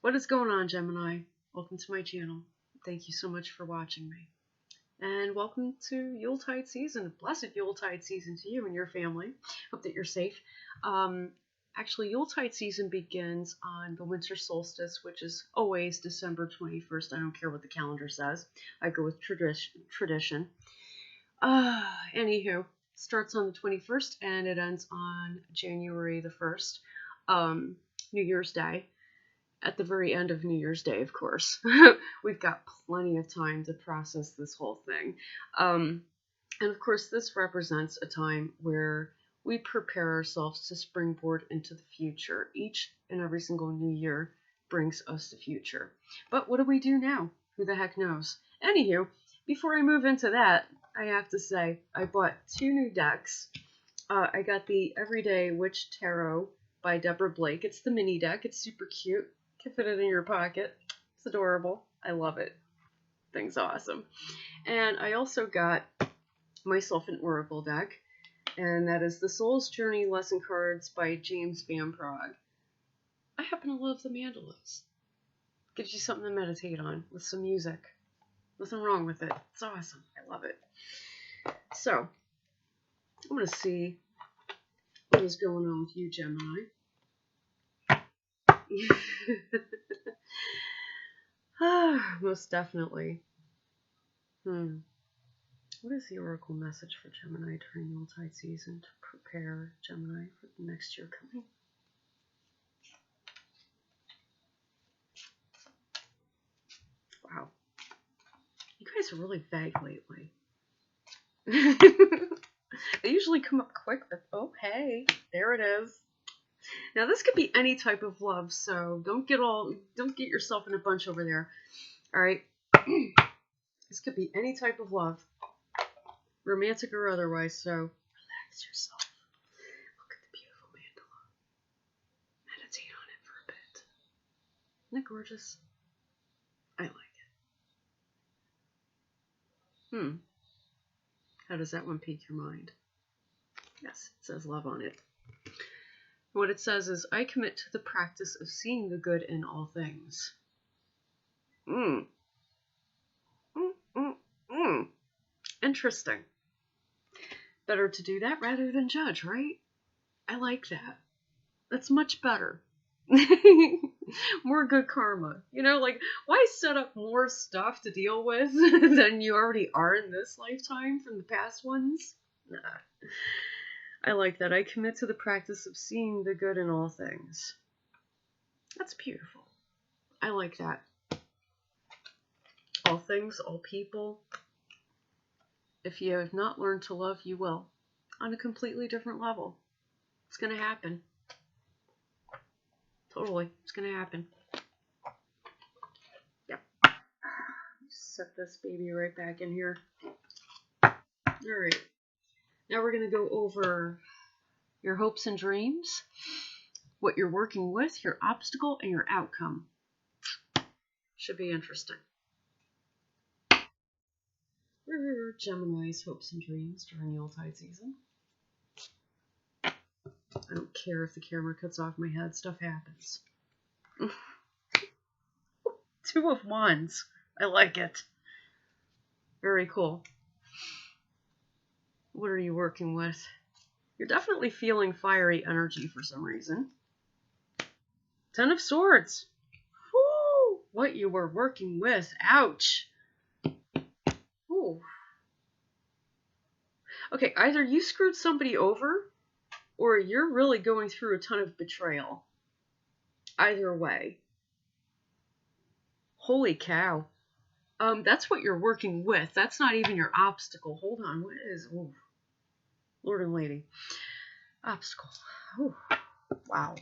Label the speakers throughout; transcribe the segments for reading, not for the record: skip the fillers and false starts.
Speaker 1: What is going on, Gemini? Welcome to my channel. Thank you so much for watching me. And welcome to Yuletide season. Blessed Yuletide season to you and your family. Hope that you're safe. Actually, Yuletide season begins on the winter solstice, which is always December 21st. I don't care what the calendar says. I go with tradition. Anywho, starts on the 21st and it ends on January the 1st, New Year's Day. At the very end of New Year's Day, of course. We've got plenty of time to process this whole thing. And of course, this represents a time where we prepare ourselves to springboard into the future. Each and every single new year brings us the future. But what do we do now? Who the heck knows? Anywho, before I move into that, I have to say I bought 2 new decks. I got the Everyday Witch Tarot by Deborah Blake. It's the mini deck. It's super cute. You can fit it in your pocket. It's adorable. I love it. Thing's awesome. And I also got myself an Oracle deck, and that is the Soul's Journey Lesson Cards by James Van Praagh. I happen to love the mandalas. Gives you something to meditate on with some music. Nothing wrong with it. It's awesome. I love it. So, I'm going to see what is going on with you, Gemini. Most definitely. What is the oracle message for Gemini during Yuletide season to prepare Gemini for the next year coming? Wow. You guys are really vague lately. They usually come up quick, but oh hey, there it is. Now this could be any type of love, so don't get yourself in a bunch over there. Alright? This could be any type of love. Romantic or otherwise, so relax yourself. Look at the beautiful mandala. Meditate on it for a bit. Isn't it gorgeous? I like it. How does that one pique your mind? Yes, it says love on it. What it says is, I commit to the practice of seeing the good in all things. Interesting. Better to do that rather than judge, right? I like that. That's much better. More good karma. You know, like, why set up more stuff to deal with than you already are in this lifetime from the past ones? Nah. I like that. I commit to the practice of seeing the good in all things. That's beautiful. I like that. All things, all people. If you have not learned to love, you will. On a completely different level. It's going to happen. Totally. It's going to happen. Yep. Set this baby right back in here. Alright. Now we're going to go over your hopes and dreams, what you're working with, your obstacle, and your outcome. Should be interesting. Gemini's hopes and dreams during Yuletide season. I don't care if the camera cuts off my head, stuff happens. 2 of Wands. I like it. Very cool. What are you working with? You're definitely feeling fiery energy for some reason. 10 of Swords. Woo! What you were working with. Ouch. Ooh. Okay, either you screwed somebody over, or you're really going through a ton of betrayal. Either way. Holy cow. That's what you're working with. That's not even your obstacle. Hold on. What is... Ooh. Lord and Lady. Obstacle. Ooh. Wow.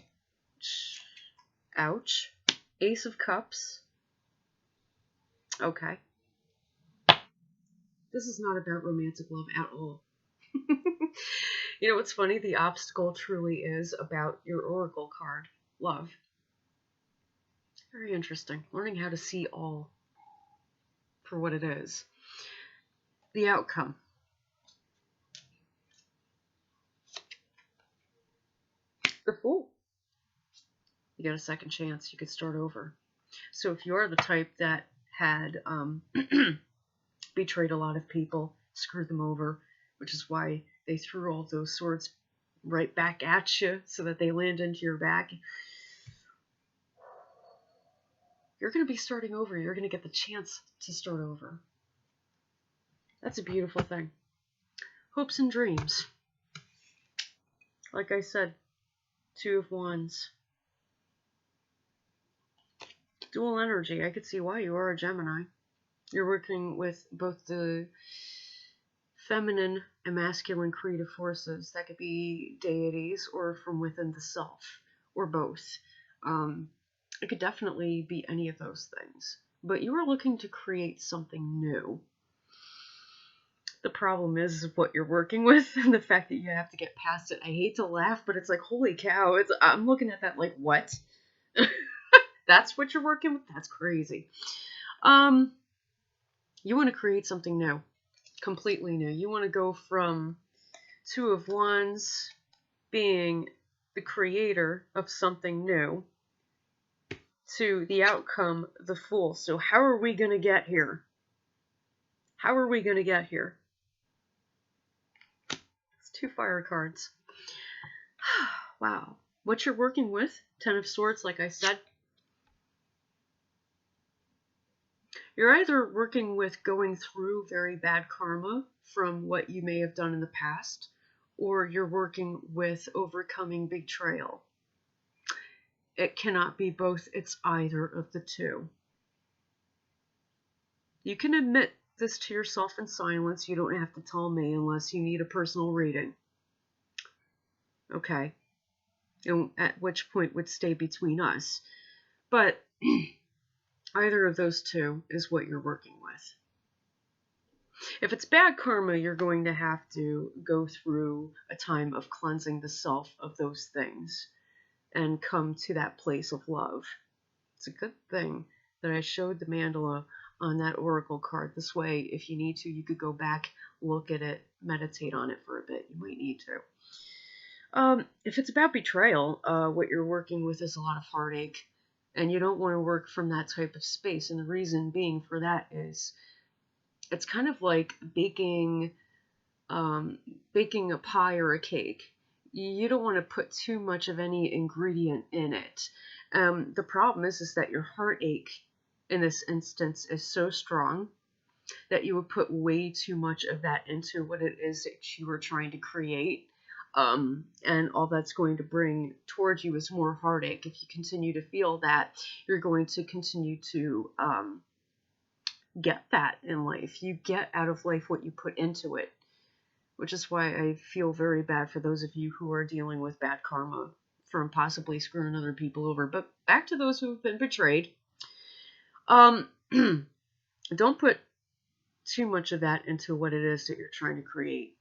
Speaker 1: Ouch. Ace of Cups. Okay. This is not about romantic love at all. You know what's funny? The obstacle truly is about your oracle card. Love. Very interesting. Learning how to see all for what it is. The outcome. The Fool. You get a second chance. You could start over. So if you're the type that had betrayed a lot of people, screwed them over, which is why they threw all those swords right back at you so that they land into your back, you're going to be starting over. You're going to get the chance to start over. That's a beautiful thing. Hopes and dreams. Like I said, 2 of Wands. Dual energy. I could see why you are a Gemini. You're working with both the feminine and masculine creative forces. That could be deities or from within the self, or both. It could definitely be any of those things. But you are looking to create something new. The problem is what you're working with and the fact that you have to get past it. I hate to laugh, but it's like, holy cow. I'm looking at that like, what? That's what you're working with? That's crazy. You want to create something new. Completely new. You want to go from 2 of Wands being the creator of something new to the outcome, the Fool. So how are we going to get here? How are we going to get here? It's 2 fire cards. Wow. What you're working with, 10 of Swords, like I said. You're either working with going through very bad karma from what you may have done in the past, or you're working with overcoming betrayal. It cannot be both. It's either of the two. You can admit this to yourself in silence. You don't have to tell me unless you need a personal reading. Okay. And at which point would stay between us. But either of those two is what you're working with. If it's bad karma, you're going to have to go through a time of cleansing the self of those things and come to that place of love. It's a good thing that I showed the mandala on that oracle card. This way, if you need to, you could go back, look at it, meditate on it for a bit. You might need to. If it's about betrayal, what you're working with is a lot of heartache, and you don't want to work from that type of space. And the reason being for that is it's kind of like baking a pie or a cake. You don't want to put too much of any ingredient in it. The problem is that your heartache in this instance is so strong that you would put way too much of that into what it is that you were trying to create. And all that's going to bring towards you is more heartache. If you continue to feel that, you're going to continue to get that in life. You get out of life what you put into it. Which is why I feel very bad for those of you who are dealing with bad karma from possibly screwing other people over. But back to those who have been betrayed. Don't put too much of that into what it is that you're trying to create.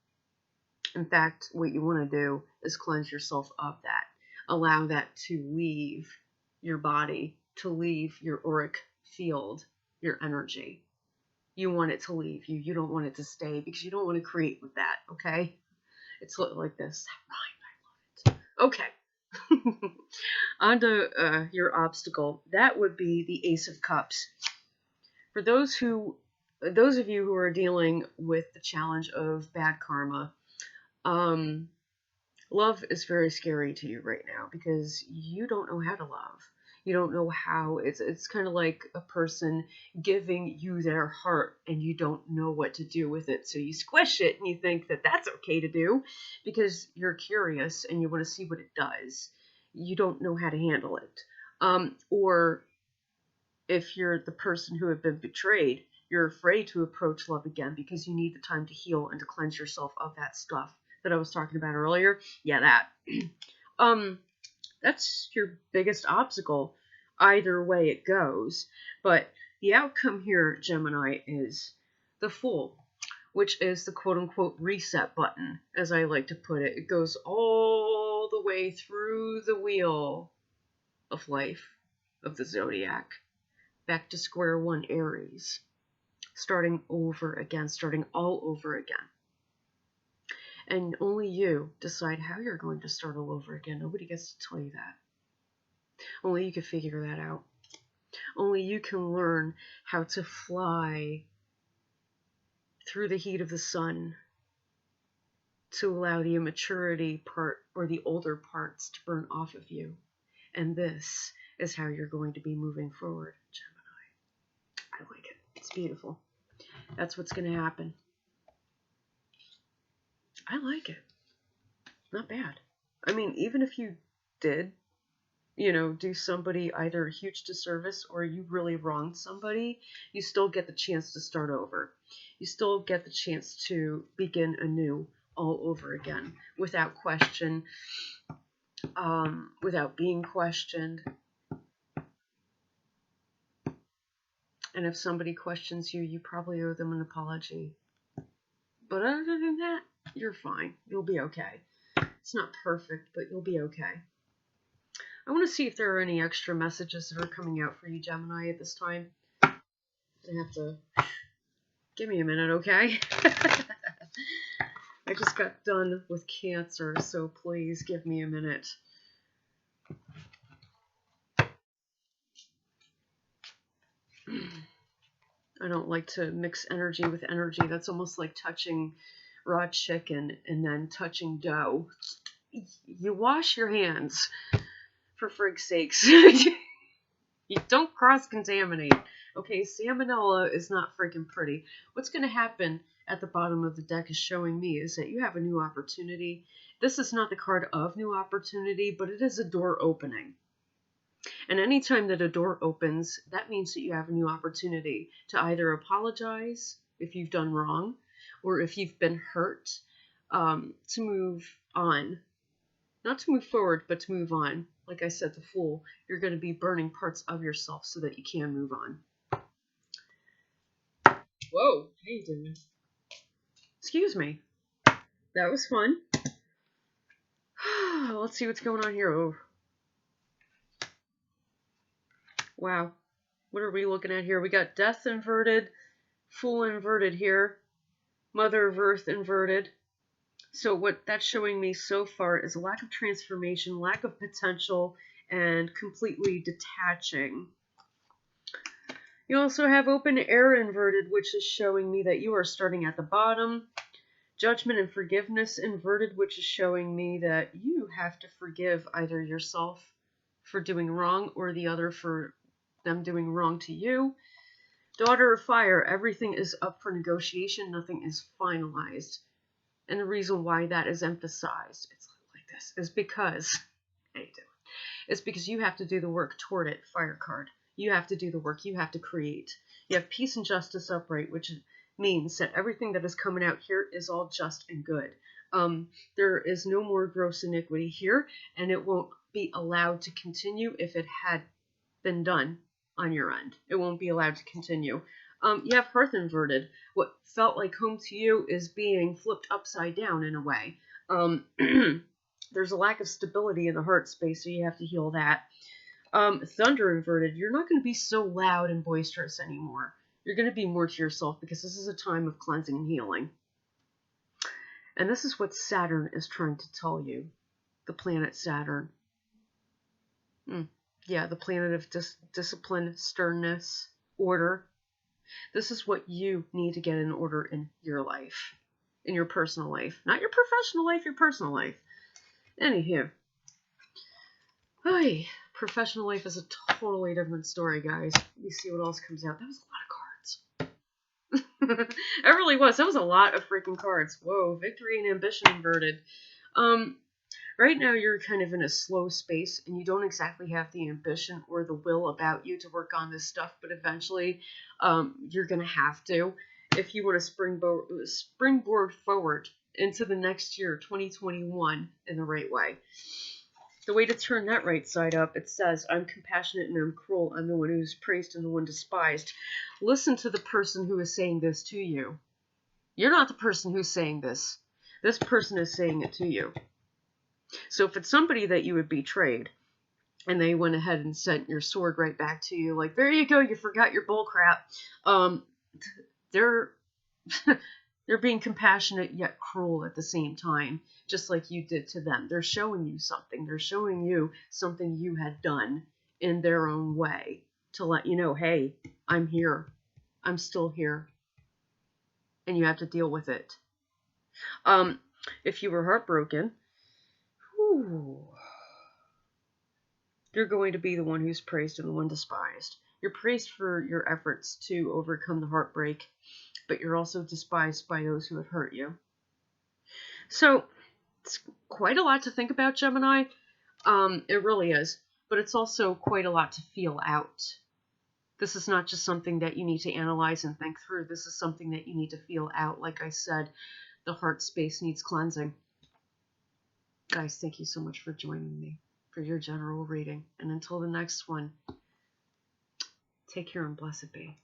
Speaker 1: In fact, what you want to do is cleanse yourself of that. Allow that to leave your body, to leave your auric field, your energy. You want it to leave you. You don't want it to stay because you don't want to create with that, okay? It's like this. That rhymed. I love it. Okay. On to your obstacle. That would be the Ace of Cups. For those of you who are dealing with the challenge of bad karma, love is very scary to you right now because you don't know how to love. You don't know how. It's kind of like a person giving you their heart and you don't know what to do with it. So you squish it and you think that that's okay to do because you're curious and you want to see what it does. You don't know how to handle it. Or if you're the person who had been betrayed, you're afraid to approach love again because you need the time to heal and to cleanse yourself of that stuff that I was talking about earlier. Yeah, that. That's your biggest obstacle, either way it goes. But the outcome here, Gemini, is the Fool, which is the quote-unquote reset button, as I like to put it. It goes all the way through the wheel of life, of the zodiac, back to square one, Aries, starting over again, starting all over again. And only you decide how you're going to start all over again. Nobody gets to tell you that. Only you can figure that out. Only you can learn how to fly through the heat of the sun to allow the immaturity part or the older parts to burn off of you. And this is how you're going to be moving forward, Gemini. I like it. It's beautiful. That's what's going to happen. I like it. Not bad. I mean, even if you did, do somebody either a huge disservice or you really wronged somebody, you still get the chance to start over. You still get the chance to begin anew all over again without question, without being questioned. And if somebody questions you, you probably owe them an apology. But other than that, you're fine. You'll be okay. It's not perfect, but you'll be okay. I want to see if there are any extra messages that are coming out for you, Gemini, at this time. I have to... Give me a minute, okay? I just got done with Cancer, so please give me a minute. I don't like to mix energy with energy. That's almost like touching raw chicken and then touching dough. You wash your hands, for frig's sakes. You don't cross-contaminate. Okay, salmonella is not freaking pretty. What's going to happen at the bottom of the deck is showing me is that you have a new opportunity. This is not the card of new opportunity, but it is a door opening. And anytime that a door opens, that means that you have a new opportunity to either apologize if you've done wrong, or if you've been hurt, to move on. Not to move forward, but to move on. Like I said, the Fool, you're going to be burning parts of yourself so that you can move on. Whoa, how you doing? Excuse me. That was fun. Let's see what's going on here. Oh. Wow. What are we looking at here? We got Death inverted, Fool inverted here, Mother of Earth inverted. So what that's showing me so far is a lack of transformation, lack of potential, and completely detaching. You also have Open Air inverted, which is showing me that you are starting at the bottom. Judgment and Forgiveness inverted, which is showing me that you have to forgive either yourself for doing wrong or the other for them doing wrong to you. Daughter of Fire, everything is up for negotiation, nothing is finalized. And the reason why that is emphasized, it's like this, is because, it's because you have to do the work toward it, Fire card. You have to do the work, you have to create. You have Peace and Justice upright, which means that everything that is coming out here is all just and good. There is no more gross iniquity here, and it won't be allowed to continue if it had been done on your end. It won't be allowed to continue. You have Hearth inverted. What felt like home to you is being flipped upside down in a way. There's a lack of stability in the heart space, so you have to heal that. Thunder inverted. You're not going to be so loud and boisterous anymore. You're going to be more to yourself because this is a time of cleansing and healing. And this is what Saturn is trying to tell you. The planet Saturn. Yeah, the planet of discipline, sternness, order. This is what you need to get in order in your life, in your personal life. Not your professional life, your personal life. Anywho. Hey, professional life is a totally different story, guys. Let me see what else comes out. That was a lot of cards. It really was. That was a lot of freaking cards. Whoa, Victory and Ambition inverted. Right now you're kind of in a slow space and you don't exactly have the ambition or the will about you to work on this stuff, but eventually you're going to have to if you want to springboard forward into the next year, 2021, in the right way. The way to turn that right side up, it says, I'm compassionate and I'm cruel. I'm the one who's praised and the one despised. Listen to the person who is saying this to you. You're not the person who's saying this. This person is saying it to you. So if it's somebody that you had betrayed, and they went ahead and sent your sword right back to you, like, there you go, you forgot your bull crap, they're being compassionate yet cruel at the same time, just like you did to them. They're showing you something. They're showing you something you had done in their own way. to let you know, hey, I'm here. I'm still here. And you have to deal with it. If you were heartbroken, whew, you're going to be the one who's praised and the one despised. You're praised for your efforts to overcome the heartbreak, but you're also despised by those who have hurt you. So it's quite a lot to think about, Gemini. It really is. But it's also quite a lot to feel out. This is not just something that you need to analyze and think through. This is something that you need to feel out. Like I said, the heart space needs cleansing. Guys, thank you so much for joining me for your general reading. And until the next one, take care and blessed be.